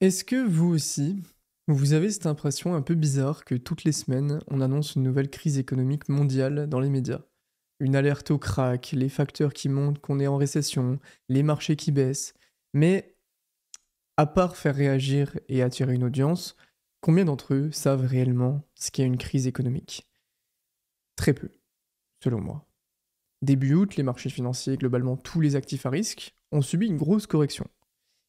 Est-ce que vous aussi, vous avez cette impression un peu bizarre que toutes les semaines, on annonce une nouvelle crise économique mondiale dans les médias? Une alerte au crack, les facteurs qui montrent qu'on est en récession, les marchés qui baissent. Mais à part faire réagir et attirer une audience, combien d'entre eux savent réellement ce qu'est une crise économique? Très peu, selon moi. Début août, les marchés financiers, globalement tous les actifs à risque, ont subi une grosse correction.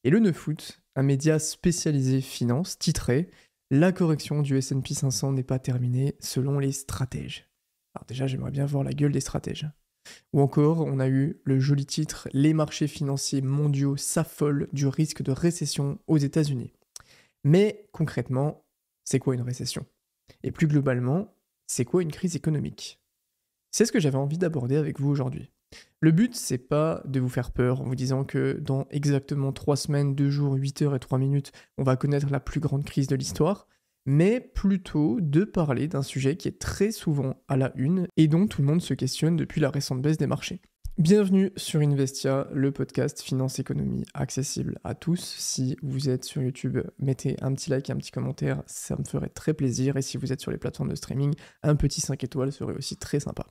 Et le 9 août, un média spécialisé finance titrait «La correction du S&P 500 n'est pas terminée selon les stratèges». Alors déjà, j'aimerais bien voir la gueule des stratèges. Ou encore, on a eu le joli titre «Les marchés financiers mondiaux s'affolent du risque de récession aux États-Unis». Mais concrètement, c'est quoi une récession? Et plus globalement, c'est quoi une crise économique? C'est ce que j'avais envie d'aborder avec vous aujourd'hui. Le but, c'est pas de vous faire peur en vous disant que dans exactement 3 semaines, 2 jours, 8 heures et 3 minutes, on va connaître la plus grande crise de l'histoire, mais plutôt de parler d'un sujet qui est très souvent à la une et dont tout le monde se questionne depuis la récente baisse des marchés. Bienvenue sur Investia, le podcast Finance Économie accessible à tous. Si vous êtes sur YouTube, mettez un petit like et un petit commentaire, ça me ferait très plaisir. Et si vous êtes sur les plateformes de streaming, un petit 5 étoiles serait aussi très sympa.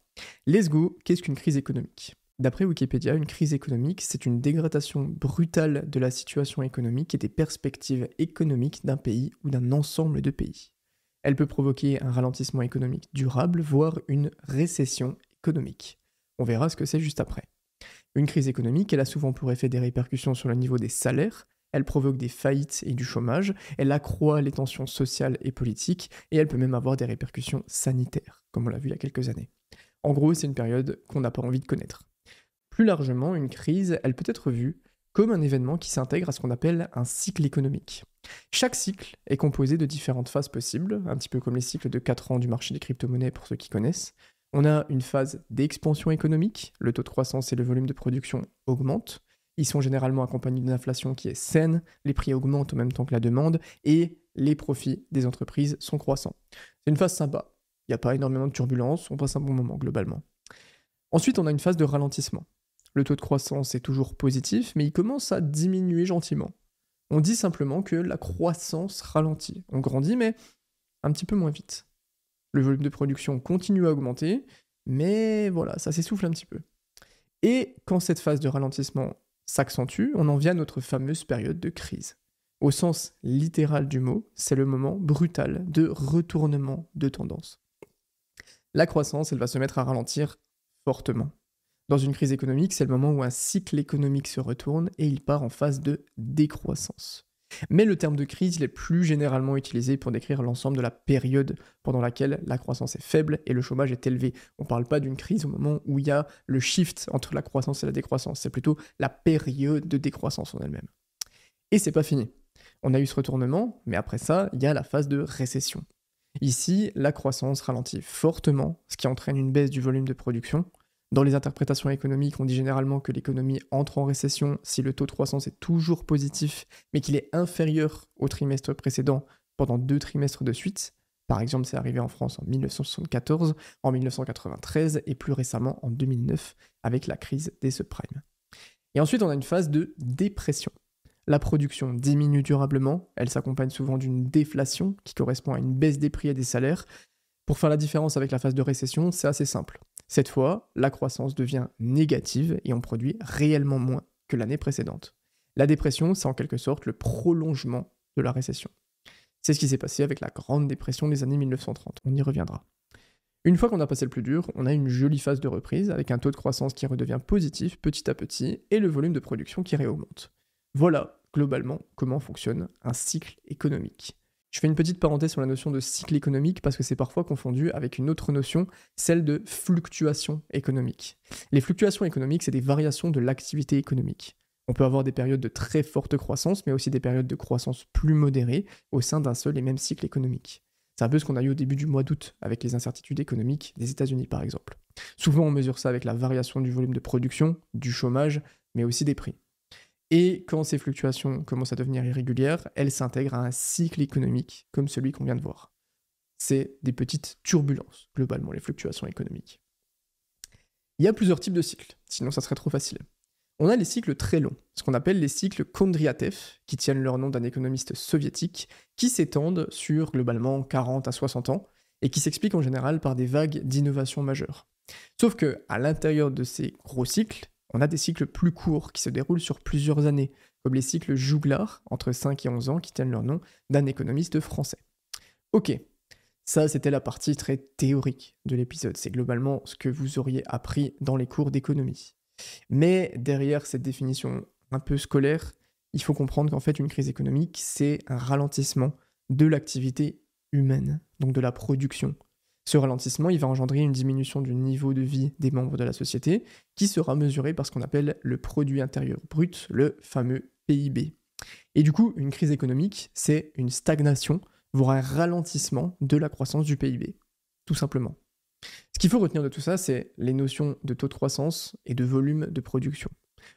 Let's go, qu'est-ce qu'une crise économique? D'après Wikipédia, une crise économique, c'est une dégradation brutale de la situation économique et des perspectives économiques d'un pays ou d'un ensemble de pays. Elle peut provoquer un ralentissement économique durable, voire une récession économique. On verra ce que c'est juste après. Une crise économique, elle a souvent pour effet des répercussions sur le niveau des salaires, elle provoque des faillites et du chômage, elle accroît les tensions sociales et politiques, et elle peut même avoir des répercussions sanitaires, comme on l'a vu il y a quelques années. En gros, c'est une période qu'on n'a pas envie de connaître. Plus largement, une crise, elle peut être vue comme un événement qui s'intègre à ce qu'on appelle un cycle économique. Chaque cycle est composé de différentes phases possibles, un petit peu comme les cycles de 4 ans du marché des crypto-monnaies pour ceux qui connaissent. On a une phase d'expansion économique, le taux de croissance et le volume de production augmentent. Ils sont généralement accompagnés d'une inflation qui est saine, les prix augmentent en même temps que la demande, et les profits des entreprises sont croissants. C'est une phase sympa, il n'y a pas énormément de turbulences, on passe un bon moment globalement. Ensuite, on a une phase de ralentissement. Le taux de croissance est toujours positif, mais il commence à diminuer gentiment. On dit simplement que la croissance ralentit. On grandit, mais un petit peu moins vite. Le volume de production continue à augmenter, mais voilà, ça s'essouffle un petit peu. Et quand cette phase de ralentissement s'accentue, on en vient à notre fameuse période de crise. Au sens littéral du mot, c'est le moment brutal de retournement de tendance. La croissance, elle va se mettre à ralentir fortement. Dans une crise économique, c'est le moment où un cycle économique se retourne et il part en phase de décroissance. Mais le terme de crise, il est plus généralement utilisé pour décrire l'ensemble de la période pendant laquelle la croissance est faible et le chômage est élevé. On ne parle pas d'une crise au moment où il y a le shift entre la croissance et la décroissance, c'est plutôt la période de décroissance en elle-même. Et c'est pas fini. On a eu ce retournement, mais après ça, il y a la phase de récession. Ici, la croissance ralentit fortement, ce qui entraîne une baisse du volume de production. Dans les interprétations économiques, on dit généralement que l'économie entre en récession si le taux de croissance est toujours positif, mais qu'il est inférieur au trimestre précédent pendant 2 trimestres de suite. Par exemple, c'est arrivé en France en 1974, en 1993 et plus récemment en 2009 avec la crise des subprimes. Et ensuite, on a une phase de dépression. La production diminue durablement, elle s'accompagne souvent d'une déflation qui correspond à une baisse des prix et des salaires. Pour faire la différence avec la phase de récession, c'est assez simple. Cette fois, la croissance devient négative et on produit réellement moins que l'année précédente. La dépression, c'est en quelque sorte le prolongement de la récession. C'est ce qui s'est passé avec la Grande Dépression des années 1930, on y reviendra. Une fois qu'on a passé le plus dur, on a une jolie phase de reprise avec un taux de croissance qui redevient positif petit à petit et le volume de production qui réaugmente. Voilà, globalement, comment fonctionne un cycle économique. Je fais une petite parenthèse sur la notion de cycle économique parce que c'est parfois confondu avec une autre notion, celle de fluctuation économique. Les fluctuations économiques, c'est des variations de l'activité économique. On peut avoir des périodes de très forte croissance, mais aussi des périodes de croissance plus modérées au sein d'un seul et même cycle économique. C'est un peu ce qu'on a eu au début du mois d'août avec les incertitudes économiques des États-Unis par exemple. Souvent on mesure ça avec la variation du volume de production, du chômage, mais aussi des prix. Et quand ces fluctuations commencent à devenir irrégulières, elles s'intègrent à un cycle économique comme celui qu'on vient de voir. C'est des petites turbulences, globalement, les fluctuations économiques. Il y a plusieurs types de cycles, sinon ça serait trop facile. On a les cycles très longs, ce qu'on appelle les cycles Kondriatev, qui tiennent leur nom d'un économiste soviétique, qui s'étendent sur globalement 40 à 60 ans, et qui s'expliquent en général par des vagues d'innovation majeures. Sauf que, à l'intérieur de ces gros cycles, on a des cycles plus courts qui se déroulent sur plusieurs années, comme les cycles Jouglar, entre 5 et 11 ans, qui tiennent leur nom d'un économiste français. Ok, ça c'était la partie très théorique de l'épisode, c'est globalement ce que vous auriez appris dans les cours d'économie. Mais derrière cette définition un peu scolaire, il faut comprendre qu'en fait une crise économique, c'est un ralentissement de l'activité humaine, donc de la production. Ce ralentissement, il va engendrer une diminution du niveau de vie des membres de la société, qui sera mesuré par ce qu'on appelle le produit intérieur brut, le fameux PIB. Et du coup, une crise économique, c'est une stagnation, voire un ralentissement de la croissance du PIB, tout simplement. Ce qu'il faut retenir de tout ça, c'est les notions de taux de croissance et de volume de production.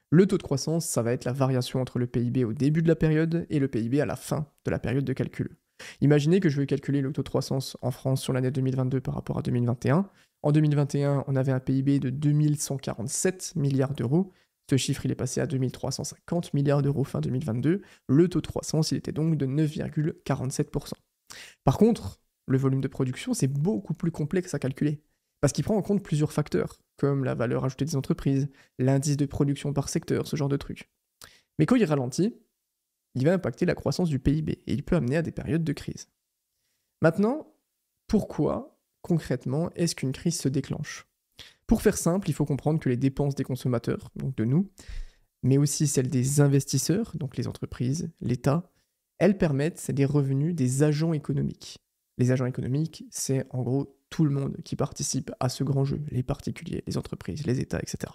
Le taux de croissance, ça va être la variation entre le PIB au début de la période et le PIB à la fin de la période de calcul. Imaginez que je veux calculer le taux de croissance en France sur l'année 2022 par rapport à 2021. En 2021, on avait un PIB de 2147 milliards d'euros. Ce chiffre, il est passé à 2350 milliards d'euros fin 2022. Le taux de croissance, il était donc de 9,47%. Par contre, le volume de production, c'est beaucoup plus complexe à calculer, parce qu'il prend en compte plusieurs facteurs, comme la valeur ajoutée des entreprises, l'indice de production par secteur, ce genre de trucs. Mais quand il ralentit, il va impacter la croissance du PIB, et il peut amener à des périodes de crise. Maintenant, pourquoi, concrètement, est-ce qu'une crise se déclenche ? Pour faire simple, il faut comprendre que les dépenses des consommateurs, donc de nous, mais aussi celles des investisseurs, donc les entreprises, l'État, elles permettent des revenus des agents économiques. Les agents économiques, c'est en gros tout le monde qui participe à ce grand jeu, les particuliers, les entreprises, les États, etc.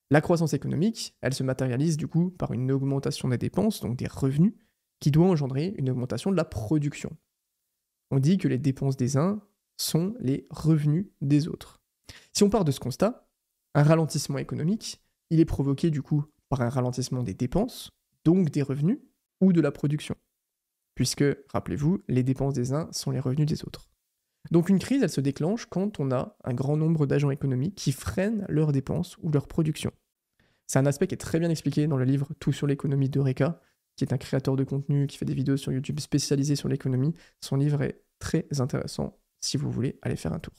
La croissance économique, elle se matérialise du coup par une augmentation des dépenses, donc des revenus, qui doit engendrer une augmentation de la production. On dit que les dépenses des uns sont les revenus des autres. Si on part de ce constat, un ralentissement économique, il est provoqué du coup par un ralentissement des dépenses, donc des revenus, ou de la production. Puisque, rappelez-vous, les dépenses des uns sont les revenus des autres. Donc une crise, elle se déclenche quand on a un grand nombre d'agents économiques qui freinent leurs dépenses ou leur production. C'est un aspect qui est très bien expliqué dans le livre Tout sur l'économie d'Eureka, qui est un créateur de contenu qui fait des vidéos sur YouTube spécialisées sur l'économie. Son livre est très intéressant si vous voulez aller faire un tour.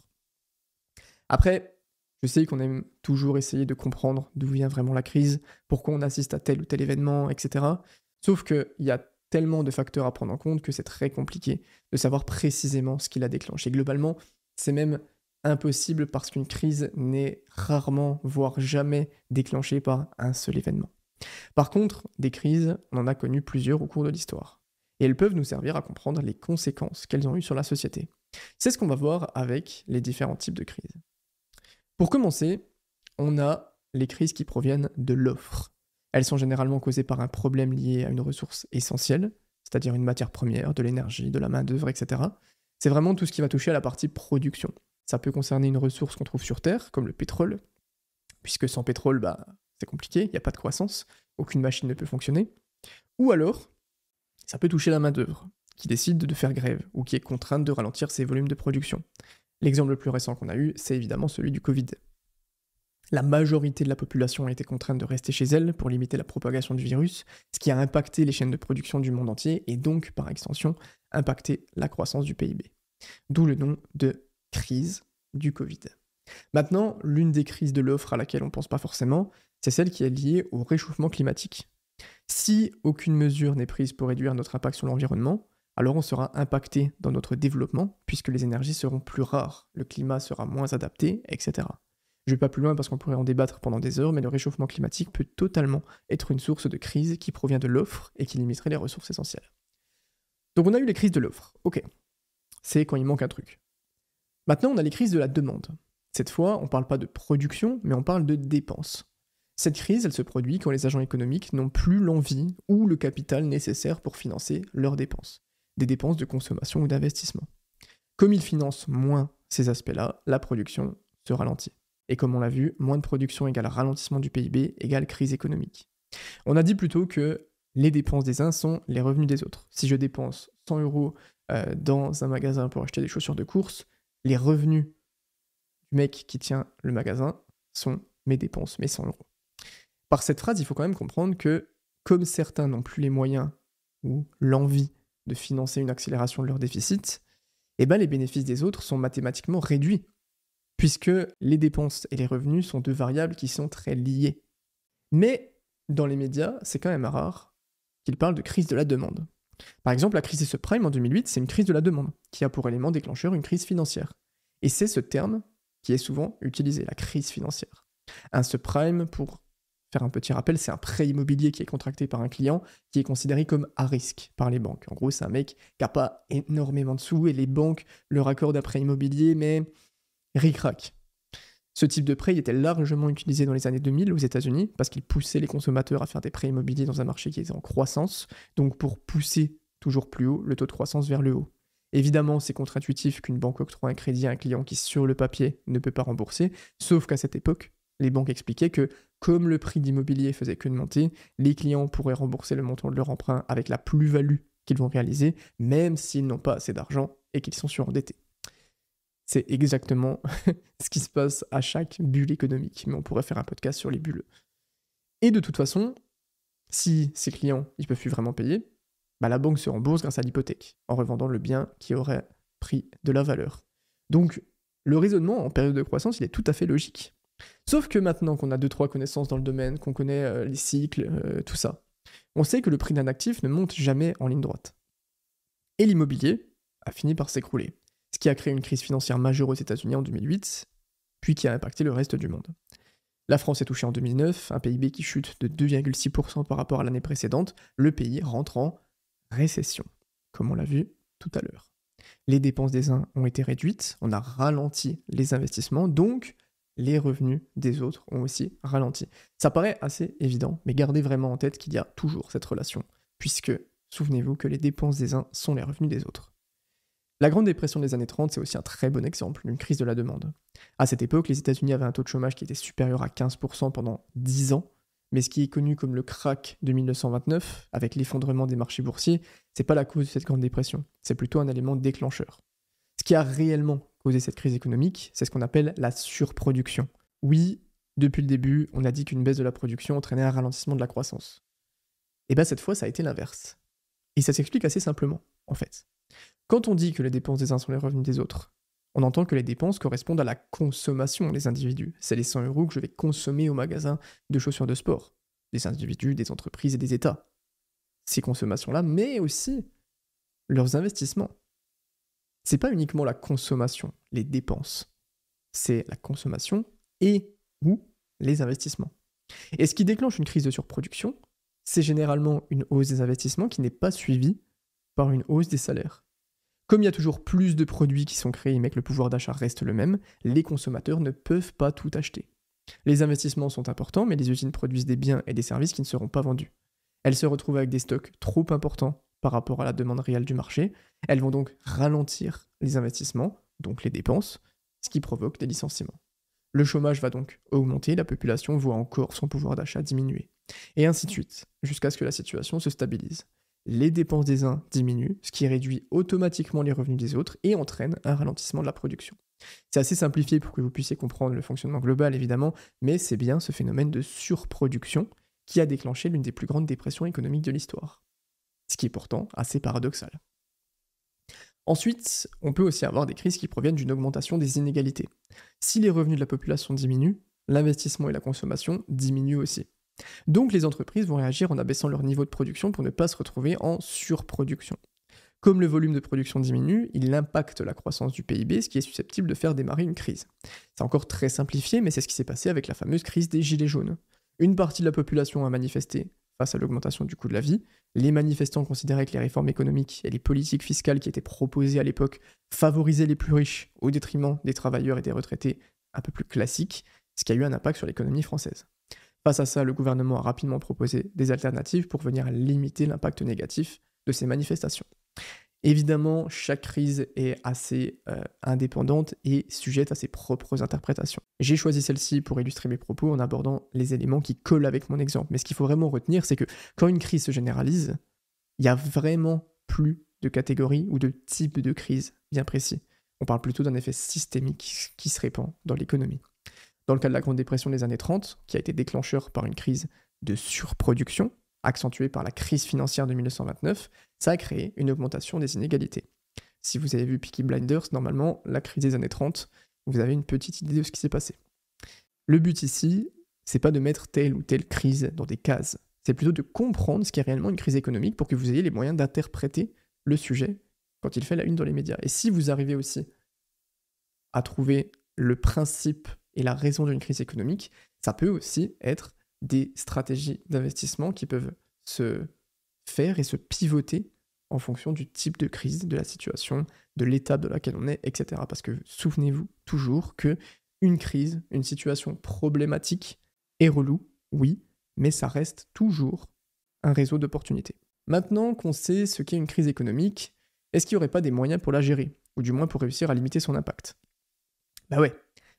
Après, je sais qu'on aime toujours essayer de comprendre d'où vient vraiment la crise, pourquoi on assiste à tel ou tel événement, etc. Sauf qu'il y a tellement de facteurs à prendre en compte que c'est très compliqué de savoir précisément ce qui l'a déclenché. Globalement, c'est même impossible parce qu'une crise n'est rarement, voire jamais déclenchée par un seul événement. Par contre, des crises, on en a connu plusieurs au cours de l'histoire. Et elles peuvent nous servir à comprendre les conséquences qu'elles ont eues sur la société. C'est ce qu'on va voir avec les différents types de crises. Pour commencer, on a les crises qui proviennent de l'offre. Elles sont généralement causées par un problème lié à une ressource essentielle, c'est-à-dire une matière première, de l'énergie, de la main-d'œuvre, etc. C'est vraiment tout ce qui va toucher à la partie production. Ça peut concerner une ressource qu'on trouve sur Terre, comme le pétrole, puisque sans pétrole, c'est compliqué, il n'y a pas de croissance, aucune machine ne peut fonctionner. Ou alors, ça peut toucher la main-d'œuvre, qui décide de faire grève, ou qui est contrainte de ralentir ses volumes de production. L'exemple le plus récent qu'on a eu, c'est évidemment celui du Covid. La majorité de la population a été contrainte de rester chez elle pour limiter la propagation du virus, ce qui a impacté les chaînes de production du monde entier et donc, par extension, impacté la croissance du PIB. D'où le nom de crise du Covid. Maintenant, l'une des crises de l'offre à laquelle on ne pense pas forcément, c'est celle qui est liée au réchauffement climatique. Si aucune mesure n'est prise pour réduire notre impact sur l'environnement, alors on sera impacté dans notre développement puisque les énergies seront plus rares, le climat sera moins adapté, etc. Je ne vais pas plus loin parce qu'on pourrait en débattre pendant des heures, mais le réchauffement climatique peut totalement être une source de crise qui provient de l'offre et qui limiterait les ressources essentielles. Donc on a eu les crises de l'offre, ok. C'est quand il manque un truc. Maintenant on a les crises de la demande. Cette fois, on ne parle pas de production, mais on parle de dépenses. Cette crise, elle se produit quand les agents économiques n'ont plus l'envie ou le capital nécessaire pour financer leurs dépenses. Des dépenses de consommation ou d'investissement. Comme ils financent moins ces aspects-là, la production se ralentit. Et comme on l'a vu, moins de production égale ralentissement du PIB égale crise économique. On a dit plutôt que les dépenses des uns sont les revenus des autres. Si je dépense 100 € dans un magasin pour acheter des chaussures de course, les revenus du mec qui tient le magasin sont mes dépenses, mes 100 €. Par cette phrase, il faut quand même comprendre que, comme certains n'ont plus les moyens ou l'envie de financer une accélération de leur déficit, eh ben les bénéfices des autres sont mathématiquement réduits, puisque les dépenses et les revenus sont deux variables qui sont très liées. Mais dans les médias, c'est quand même rare qu'ils parlent de crise de la demande. Par exemple, la crise des subprimes en 2008, c'est une crise de la demande, qui a pour élément déclencheur une crise financière. Et c'est ce terme qui est souvent utilisé, la crise financière. Un subprime, pour faire un petit rappel, c'est un prêt immobilier qui est contracté par un client qui est considéré comme à risque par les banques. En gros, c'est un mec qui n'a pas énormément de sous et les banques leur accordent un prêt immobilier, mais ric-rac. Ce type de prêt était largement utilisé dans les années 2000 aux États-Unis parce qu'il poussait les consommateurs à faire des prêts immobiliers dans un marché qui était en croissance, donc pour pousser toujours plus haut le taux de croissance vers le haut. Évidemment, c'est contre-intuitif qu'une banque octroie un crédit à un client qui, sur le papier, ne peut pas rembourser, sauf qu'à cette époque, les banques expliquaient que, comme le prix d'immobilier faisait que de monter, les clients pourraient rembourser le montant de leur emprunt avec la plus-value qu'ils vont réaliser, même s'ils n'ont pas assez d'argent et qu'ils sont surendettés. C'est exactement ce qui se passe à chaque bulle économique, mais on pourrait faire un podcast sur les bulles. Et de toute façon, si ces clients ne peuvent plus vraiment payer, la banque se rembourse grâce à l'hypothèque, en revendant le bien qui aurait pris de la valeur. Donc, le raisonnement en période de croissance, il est tout à fait logique. Sauf que maintenant qu'on a 2-3 connaissances dans le domaine, qu'on connaît les cycles, tout ça, on sait que le prix d'un actif ne monte jamais en ligne droite. Et l'immobilier a fini par s'écrouler, ce qui a créé une crise financière majeure aux États-Unis en 2008, puis qui a impacté le reste du monde. La France est touchée en 2009, un PIB qui chute de 2,6% par rapport à l'année précédente, le pays rentre en récession, comme on l'a vu tout à l'heure. Les dépenses des uns ont été réduites, on a ralenti les investissements, donc les revenus des autres ont aussi ralenti. Ça paraît assez évident, mais gardez vraiment en tête qu'il y a toujours cette relation, puisque souvenez-vous que les dépenses des uns sont les revenus des autres. La Grande Dépression des années 30, c'est aussi un très bon exemple d'une crise de la demande. À cette époque, les États-Unis avaient un taux de chômage qui était supérieur à 15% pendant 10 ans, mais ce qui est connu comme le crack de 1929, avec l'effondrement des marchés boursiers, c'est pas la cause de cette Grande Dépression, c'est plutôt un élément déclencheur. Ce qui a réellement causé cette crise économique, c'est ce qu'on appelle la surproduction. Oui, depuis le début, on a dit qu'une baisse de la production entraînait un ralentissement de la croissance. Et bien cette fois, ça a été l'inverse. Et ça s'explique assez simplement, en fait. Quand on dit que les dépenses des uns sont les revenus des autres, on entend que les dépenses correspondent à la consommation des individus. C'est les 100 € que je vais consommer au magasin de chaussures de sport. Des individus, des entreprises et des États. Ces consommations-là, mais aussi leurs investissements. C'est pas uniquement la consommation, les dépenses. C'est la consommation et ou les investissements. Et ce qui déclenche une crise de surproduction, c'est généralement une hausse des investissements qui n'est pas suivie par une hausse des salaires. Comme il y a toujours plus de produits qui sont créés mais que le pouvoir d'achat reste le même, les consommateurs ne peuvent pas tout acheter. Les investissements sont importants, mais les usines produisent des biens et des services qui ne seront pas vendus. Elles se retrouvent avec des stocks trop importants par rapport à la demande réelle du marché. Elles vont donc ralentir les investissements, donc les dépenses, ce qui provoque des licenciements. Le chômage va donc augmenter, la population voit encore son pouvoir d'achat diminuer. Et ainsi de suite, jusqu'à ce que la situation se stabilise. Les dépenses des uns diminuent, ce qui réduit automatiquement les revenus des autres et entraîne un ralentissement de la production. C'est assez simplifié pour que vous puissiez comprendre le fonctionnement global évidemment, mais c'est bien ce phénomène de surproduction qui a déclenché l'une des plus grandes dépressions économiques de l'histoire. Ce qui est pourtant assez paradoxal. Ensuite, on peut aussi avoir des crises qui proviennent d'une augmentation des inégalités. Si les revenus de la population diminuent, l'investissement et la consommation diminuent aussi. Donc les entreprises vont réagir en abaissant leur niveau de production pour ne pas se retrouver en surproduction. Comme le volume de production diminue, il impacte la croissance du PIB, ce qui est susceptible de faire démarrer une crise. C'est encore très simplifié, mais c'est ce qui s'est passé avec la fameuse crise des Gilets jaunes. Une partie de la population a manifesté face à l'augmentation du coût de la vie. Les manifestants considéraient que les réformes économiques et les politiques fiscales qui étaient proposées à l'époque favorisaient les plus riches au détriment des travailleurs et des retraités un peu plus classiques, ce qui a eu un impact sur l'économie française. Face à ça, le gouvernement a rapidement proposé des alternatives pour venir limiter l'impact négatif de ces manifestations. Évidemment, chaque crise est assez indépendante et sujette à ses propres interprétations. J'ai choisi celle-ci pour illustrer mes propos en abordant les éléments qui collent avec mon exemple. Mais ce qu'il faut vraiment retenir, c'est que quand une crise se généralise, il n'y a vraiment plus de catégorie ou de type de crise bien précis. On parle plutôt d'un effet systémique qui se répand dans l'économie. Dans le cas de la Grande Dépression des années 30, qui a été déclencheur par une crise de surproduction, accentuée par la crise financière de 1929, ça a créé une augmentation des inégalités. Si vous avez vu Peaky Blinders, normalement, la crise des années 30, vous avez une petite idée de ce qui s'est passé. Le but ici, c'est pas de mettre telle ou telle crise dans des cases. C'est plutôt de comprendre ce qu'est réellement une crise économique pour que vous ayez les moyens d'interpréter le sujet quand il fait la une dans les médias. Et si vous arrivez aussi à trouver le principe et la raison d'une crise économique, ça peut aussi être des stratégies d'investissement qui peuvent se faire et se pivoter en fonction du type de crise, de la situation, de l'étape dans laquelle on est, etc. Parce que souvenez-vous toujours que une crise, une situation problématique est relou, oui, mais ça reste toujours un réseau d'opportunités. Maintenant qu'on sait ce qu'est une crise économique, est-ce qu'il n'y aurait pas des moyens pour la gérer, ou du moins pour réussir à limiter son impact? Bah ouais,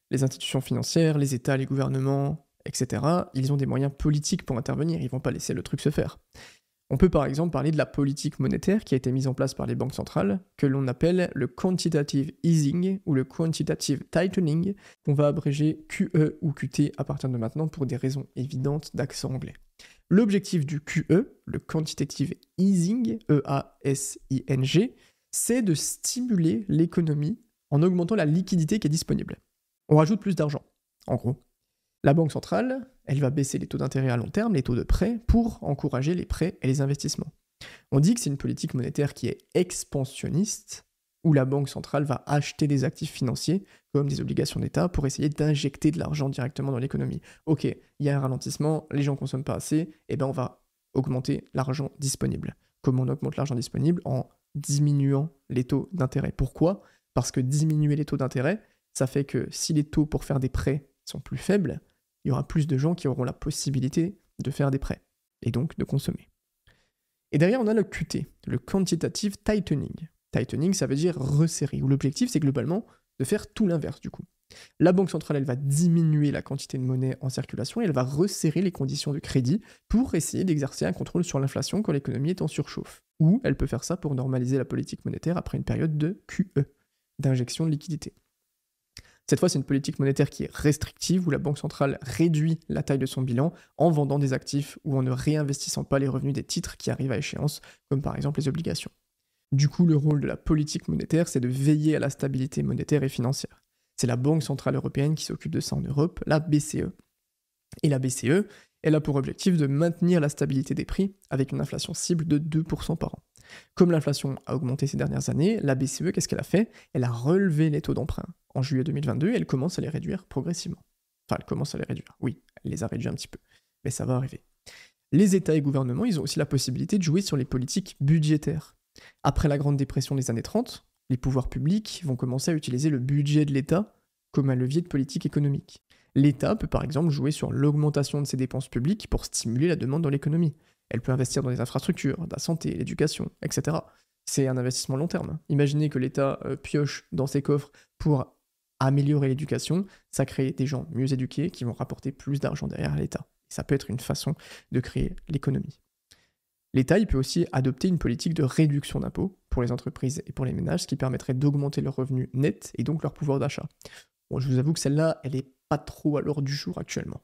les institutions financières, les États, les gouvernements, etc., ils ont des moyens politiques pour intervenir, ils vont pas laisser le truc se faire. On peut par exemple parler de la politique monétaire qui a été mise en place par les banques centrales, que l'on appelle le quantitative easing ou le quantitative tightening, qu'on va abréger QE ou QT à partir de maintenant pour des raisons évidentes d'accent anglais. L'objectif du QE, le quantitative easing, E-A-S-I-N-G, c'est de stimuler l'économie en augmentant la liquidité qui est disponible. On rajoute plus d'argent, en gros. La banque centrale, elle va baisser les taux d'intérêt à long terme, les taux de prêt, pour encourager les prêts et les investissements. On dit que c'est une politique monétaire qui est expansionniste, où la banque centrale va acheter des actifs financiers, comme des obligations d'État, pour essayer d'injecter de l'argent directement dans l'économie. Ok, il y a un ralentissement, les gens ne consomment pas assez, et ben on va augmenter l'argent disponible. Comment on augmente l'argent disponible? En diminuant les taux d'intérêt. Pourquoi? Parce que diminuer les taux d'intérêt, ça fait que si les taux pour faire des prêts sont plus faibles, il y aura plus de gens qui auront la possibilité de faire des prêts, et donc de consommer. Et derrière, on a le QT, le Quantitative Tightening. Tightening, ça veut dire resserrer, où l'objectif, c'est globalement de faire tout l'inverse du coup. La banque centrale, elle va diminuer la quantité de monnaie en circulation et elle va resserrer les conditions de crédit pour essayer d'exercer un contrôle sur l'inflation quand l'économie est en surchauffe. Ou elle peut faire ça pour normaliser la politique monétaire après une période de QE, d'injection de liquidité. Cette fois, c'est une politique monétaire qui est restrictive, où la banque centrale réduit la taille de son bilan en vendant des actifs ou en ne réinvestissant pas les revenus des titres qui arrivent à échéance, comme par exemple les obligations. Du coup, le rôle de la politique monétaire, c'est de veiller à la stabilité monétaire et financière. C'est la Banque Centrale Européenne qui s'occupe de ça en Europe, la BCE. Et la BCE, elle a pour objectif de maintenir la stabilité des prix avec une inflation cible de 2% par an. Comme l'inflation a augmenté ces dernières années, la BCE, qu'est-ce qu'elle a fait? Elle a relevé les taux d'emprunt en juillet 2022 et elle commence à les réduire progressivement. Enfin, elle commence à les réduire, oui, elle les a réduits un petit peu, mais ça va arriver. Les États et gouvernements, ils ont aussi la possibilité de jouer sur les politiques budgétaires. Après la Grande Dépression des années 30, les pouvoirs publics vont commencer à utiliser le budget de l'État comme un levier de politique économique. L'État peut par exemple jouer sur l'augmentation de ses dépenses publiques pour stimuler la demande dans l'économie. Elle peut investir dans les infrastructures, la santé, l'éducation, etc. C'est un investissement long terme. Imaginez que l'État pioche dans ses coffres pour améliorer l'éducation, ça crée des gens mieux éduqués qui vont rapporter plus d'argent derrière à l'État. Ça peut être une façon de créer l'économie. L'État, il peut aussi adopter une politique de réduction d'impôts pour les entreprises et pour les ménages, ce qui permettrait d'augmenter leurs revenus nets et donc leur pouvoir d'achat. Bon, je vous avoue que celle-là, elle n'est pas trop à l'ordre du jour actuellement.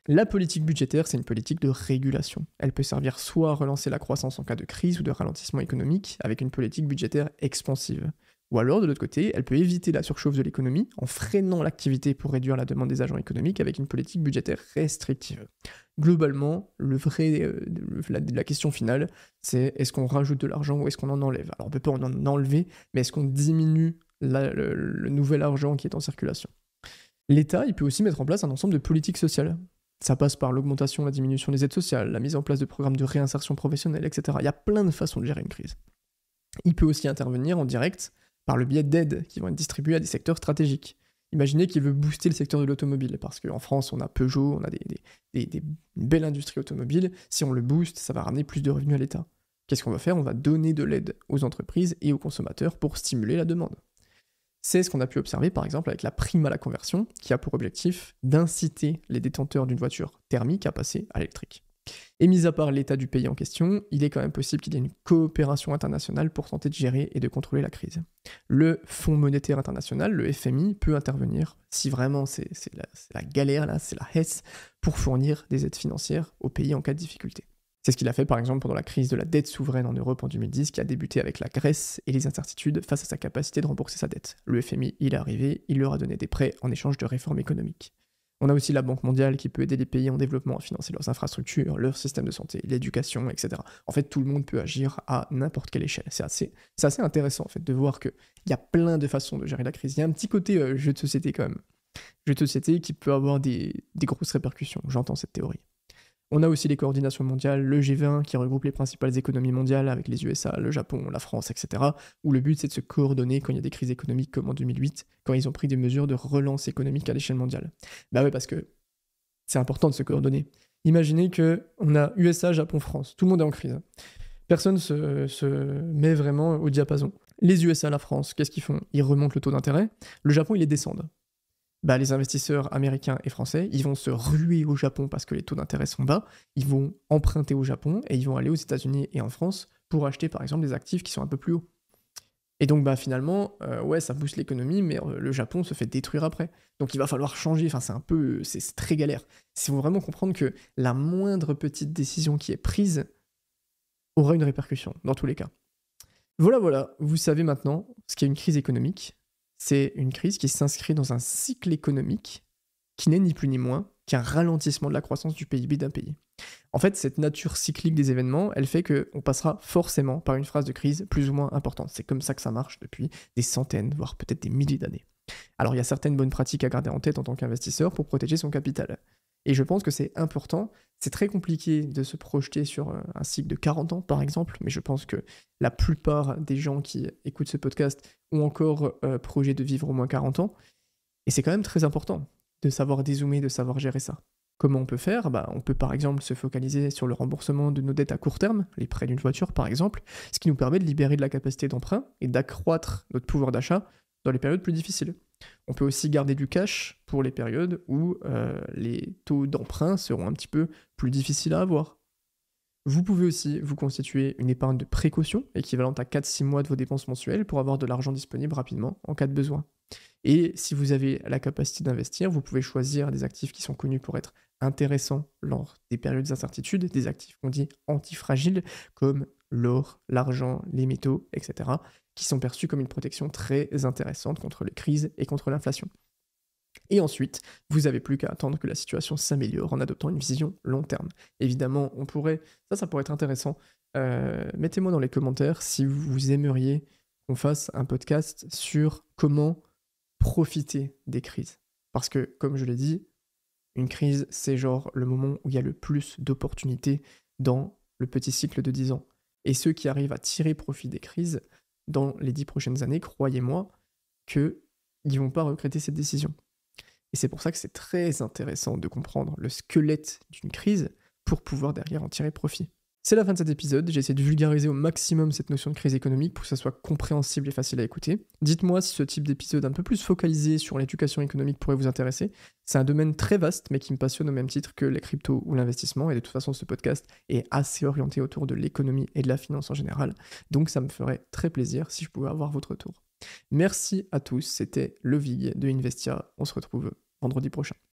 La politique budgétaire, c'est une politique de régulation. Elle peut servir soit à relancer la croissance en cas de crise ou de ralentissement économique avec une politique budgétaire expansive. Ou alors, de l'autre côté, elle peut éviter la surchauffe de l'économie en freinant l'activité pour réduire la demande des agents économiques avec une politique budgétaire restrictive. Globalement, la question finale, c'est est-ce qu'on rajoute de l'argent ou est-ce qu'on en enlève? Alors on peut pas en enlever, mais est-ce qu'on diminue le nouvel argent qui est en circulation? L'État, il peut aussi mettre en place un ensemble de politiques sociales. Ça passe par l'augmentation, la diminution des aides sociales, la mise en place de programmes de réinsertion professionnelle, etc. Il y a plein de façons de gérer une crise. Il peut aussi intervenir en direct par le biais d'aides qui vont être distribuées à des secteurs stratégiques. Imaginez qu'il veut booster le secteur de l'automobile, parce qu'en France, on a Peugeot, on a une belle industrie automobile. Si on le booste, ça va ramener plus de revenus à l'État. Qu'est-ce qu'on va faire? On va donner de l'aide aux entreprises et aux consommateurs pour stimuler la demande. C'est ce qu'on a pu observer par exemple avec la prime à la conversion, qui a pour objectif d'inciter les détenteurs d'une voiture thermique à passer à l'électrique. Et mis à part l'état du pays en question, il est quand même possible qu'il y ait une coopération internationale pour tenter de gérer et de contrôler la crise. Le Fonds monétaire international, le FMI, peut intervenir si vraiment c'est la galère, là, c'est la hesse, pour fournir des aides financières aux pays en cas de difficulté. C'est ce qu'il a fait par exemple pendant la crise de la dette souveraine en Europe en 2010, qui a débuté avec la Grèce et les incertitudes face à sa capacité de rembourser sa dette. Le FMI, il est arrivé, il leur a donné des prêts en échange de réformes économiques. On a aussi la Banque mondiale qui peut aider les pays en développement à financer leurs infrastructures, leur système de santé, l'éducation, etc. En fait, tout le monde peut agir à n'importe quelle échelle. C'est assez intéressant en fait de voir qu'il y a plein de façons de gérer la crise. Il y a un petit côté jeu de société quand même. Jeu de société qui peut avoir des grosses répercussions. J'entends cette théorie. On a aussi les coordinations mondiales, le G20 qui regroupe les principales économies mondiales avec les USA, le Japon, la France, etc. Où le but c'est de se coordonner quand il y a des crises économiques comme en 2008, quand ils ont pris des mesures de relance économique à l'échelle mondiale. Bah ouais, parce que c'est important de se coordonner. Imaginez qu'on a USA, Japon, France, tout le monde est en crise. Personne se met vraiment au diapason. Les USA, la France, qu'est-ce qu'ils font? Ils remontent le taux d'intérêt, le Japon, ils les descendent. Bah, les investisseurs américains et français, ils vont se ruer au Japon parce que les taux d'intérêt sont bas, ils vont emprunter au Japon et ils vont aller aux États-Unis et en France pour acheter par exemple des actifs qui sont un peu plus hauts. Et donc bah finalement, ouais, ça booste l'économie, mais le Japon se fait détruire après. Donc il va falloir changer, enfin c'est très galère. Il faut vraiment comprendre que la moindre petite décision qui est prise aura une répercussion, dans tous les cas. Voilà, vous savez maintenant ce qu'est une crise économique. C'est une crise qui s'inscrit dans un cycle économique qui n'est ni plus ni moins qu'un ralentissement de la croissance du PIB d'un pays. En fait, cette nature cyclique des événements, elle fait qu'on passera forcément par une phase de crise plus ou moins importante. C'est comme ça que ça marche depuis des centaines, voire peut-être des milliers d'années. Alors il y a certaines bonnes pratiques à garder en tête en tant qu'investisseur pour protéger son capital. Et je pense que c'est important. C'est très compliqué de se projeter sur un cycle de 40 ans, par exemple, mais je pense que la plupart des gens qui écoutent ce podcast ont encore projet de vivre au moins 40 ans. Et c'est quand même très important de savoir dézoomer, de savoir gérer ça. Comment on peut faire? On peut par exemple se focaliser sur le remboursement de nos dettes à court terme, les prêts d'une voiture par exemple, ce qui nous permet de libérer de la capacité d'emprunt et d'accroître notre pouvoir d'achat dans les périodes plus difficiles. On peut aussi garder du cash pour les périodes où les taux d'emprunt seront un petit peu plus difficiles à avoir. Vous pouvez aussi vous constituer une épargne de précaution équivalente à 4-6 mois de vos dépenses mensuelles pour avoir de l'argent disponible rapidement en cas de besoin. Et si vous avez la capacité d'investir, vous pouvez choisir des actifs qui sont connus pour être intéressants lors des périodes d'incertitude, des actifs qu'on dit antifragiles comme l'or, l'argent, les métaux, etc., qui sont perçus comme une protection très intéressante contre les crises et contre l'inflation. Et ensuite, vous n'avez plus qu'à attendre que la situation s'améliore en adoptant une vision long terme. Évidemment, ça pourrait être intéressant. Mettez-moi dans les commentaires si vous aimeriez qu'on fasse un podcast sur comment profiter des crises. Parce que, comme je l'ai dit, une crise, c'est genre le moment où il y a le plus d'opportunités dans le petit cycle de 10 ans. Et ceux qui arrivent à tirer profit des crises, dans les 10 prochaines années, croyez-moi, qu'ils ne vont pas regretter cette décision. Et c'est pour ça que c'est très intéressant de comprendre le squelette d'une crise pour pouvoir derrière en tirer profit. C'est la fin de cet épisode, j'ai essayé de vulgariser au maximum cette notion de crise économique pour que ça soit compréhensible et facile à écouter. Dites-moi si ce type d'épisode un peu plus focalisé sur l'éducation économique pourrait vous intéresser. C'est un domaine très vaste mais qui me passionne au même titre que les cryptos ou l'investissement, et de toute façon ce podcast est assez orienté autour de l'économie et de la finance en général, donc ça me ferait très plaisir si je pouvais avoir votre retour. Merci à tous, c'était Lovig de Investia, on se retrouve vendredi prochain.